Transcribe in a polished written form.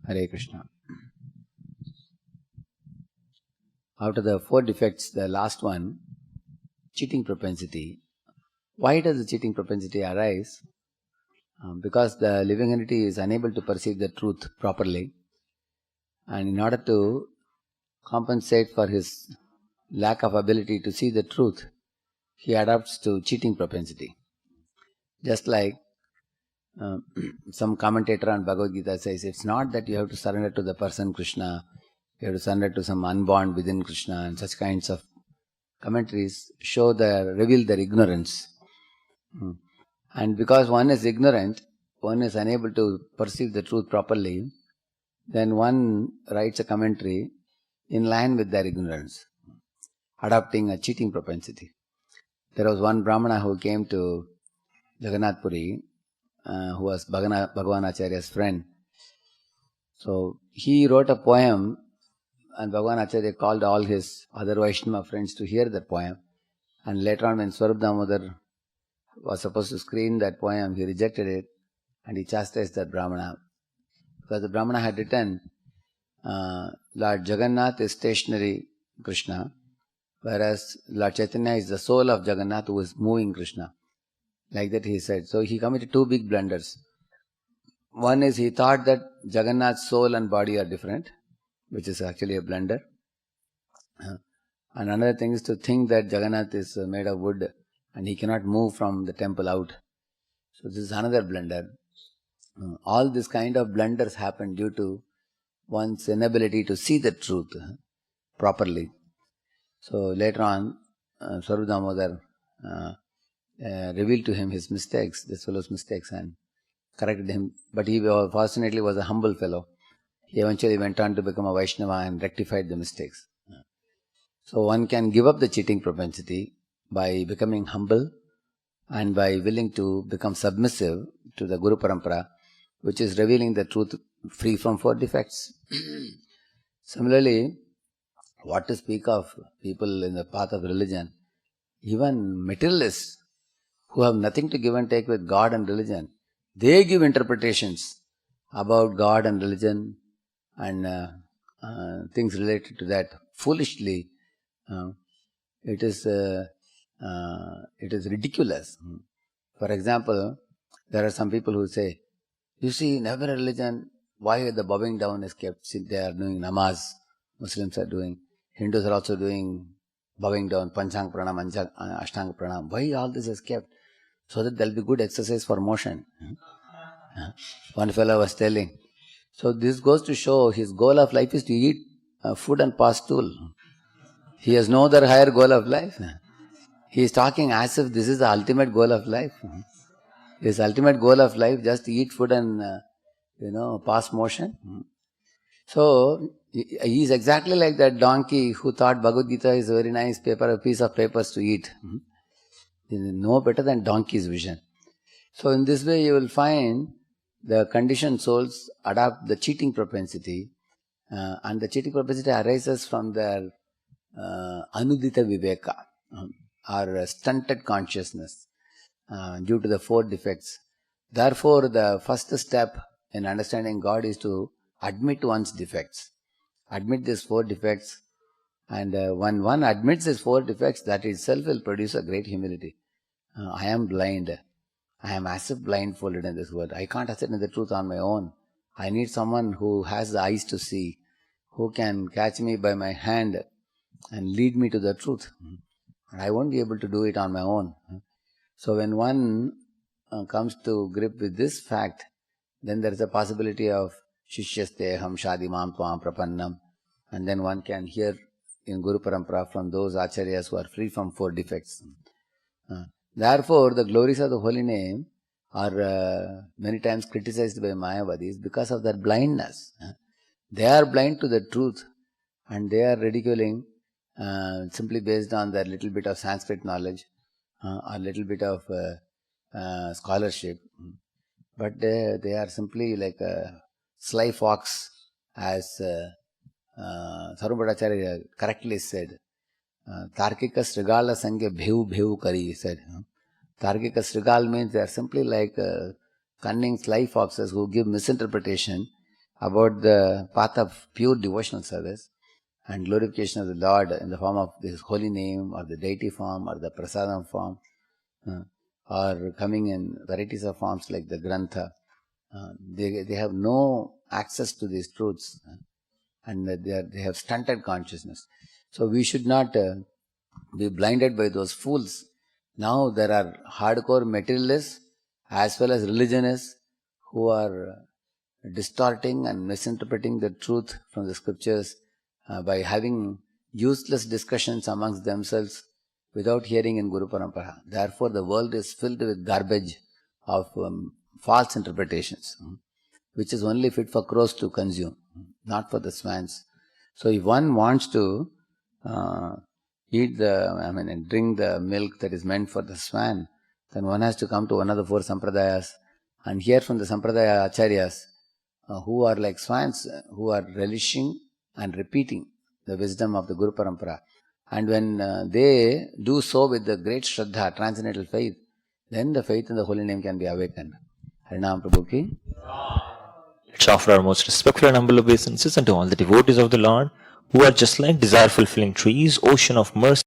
Hare Krishna. Out of the 4 defects, the last one, cheating propensity. Why does the cheating propensity arise? Because the living entity is unable to perceive the truth properly, and in order to compensate for his lack of ability to see the truth, he adapts to cheating propensity. Just like some commentator on Bhagavad Gita says, it's not that you have to surrender to the person Krishna, you have to surrender to some unborn within Krishna, and such kinds of commentaries reveal their ignorance. And because one is ignorant, one is unable to perceive the truth properly, then one writes a commentary in line with their ignorance, adopting a cheating propensity. There was one Brahmana who came to Jagannath Puri, who was Bhagavan Acharya's friend. So he wrote a poem, and Bhagavan Acharya called all his other Vaishnava friends to hear that poem. And later on, when Swarup Damodar was supposed to screen that poem, he rejected it and he chastised that Brahmana. Because the Brahmana had written, Lord Jagannath is stationary Krishna, whereas Lord Chaitanya is the soul of Jagannath who is moving Krishna. Like that he said. So he committed 2 big blunders. One is he thought that Jagannath's soul and body are different, which is actually a blunder. And another thing is to think that Jagannath is made of wood and he cannot move from the temple out. So this is another blunder. All this kind of blunders happen due to one's inability to see the truth properly. So later on, Swarup Damodar revealed to him his mistakes, this fellow's mistakes, and corrected him. But he fortunately was a humble fellow. He eventually went on to become a Vaishnava and rectified the mistakes. So one can give up the cheating propensity by becoming humble and by willing to become submissive to the Guru Parampara, which is revealing the truth free from 4 defects. Similarly, what to speak of people in the path of religion, even materialists who have nothing to give and take with God and religion, they give interpretations about God and religion and things related to that foolishly. It is ridiculous. For example, there are some people who say, you see, in every religion, why the bowing down is kept? See, they are doing namaz, Muslims are doing, Hindus are also doing bowing down, Panchang Pranam, Ashtanga Pranam. Why all this is kept? So that there will be good exercise for motion. One fellow was telling. So this goes to show his goal of life is to eat food and pass stool. He has no other higher goal of life. He is talking as if this is the ultimate goal of life. His ultimate goal of life just to eat food and pass motion. So he is exactly like that donkey who thought Bhagavad Gita is a very nice piece of papers to eat. He is no better than donkey's vision. So in this way you will find the conditioned souls adopt the cheating propensity, and the cheating propensity arises from their anudita viveka, or stunted consciousness, due to the 4 defects. Therefore, the first step in understanding God is to admit one's defects. Admit these 4 defects, and when one admits these 4 defects, that itself will produce a great humility. I am blind. I am as if blindfolded in this world. I can't ascertain the truth on my own. I need someone who has the eyes to see, who can catch me by my hand and lead me to the truth. And I won't be able to do it on my own. So when one comes to grip with this fact, then there is a possibility of Shishyasteham Shadimam Tvam Prapannam, and then one can hear in Guru Parampara from those Acharyas who are free from 4 defects. Therefore, the glories of the holy name are many times criticized by Mayavadis because of their blindness. They are blind to the truth and they are ridiculing simply based on their little bit of Sanskrit knowledge, a little bit of scholarship. But they are simply like a sly fox, as Sarvabhadacharya correctly said. Tarkika Srigala Sangya Bhev Bhev Kari, he said. Tarkika Srigal means they are simply like cunning sly foxes who give misinterpretation about the path of pure devotional service and glorification of the Lord in the form of His holy name or the deity form or the prasadam form, or coming in varieties of forms like the Grantha. They have no access to these truths, and they have stunted consciousness. So we should not be blinded by those fools. Now there are hardcore materialists as well as religionists who are distorting and misinterpreting the truth from the scriptures by having useless discussions amongst themselves without hearing in Guru Parampara. Therefore, the world is filled with garbage of false interpretations, which is only fit for crows to consume, not for the swans. So, if one wants to uh, and drink the milk that is meant for the swan, then one has to come to one of the four sampradayas and hear from the sampradaya acharyas who are like swans, who are relishing and repeating the wisdom of the Guru Parampara. And when they do so with the great Shraddha, transcendental faith, then the faith in the holy name can be awakened. Harinam Prabhu ki. Let's offer our most respectful and humble obeisances unto all the devotees of the Lord, who are just like desire fulfilling trees, ocean of mercy.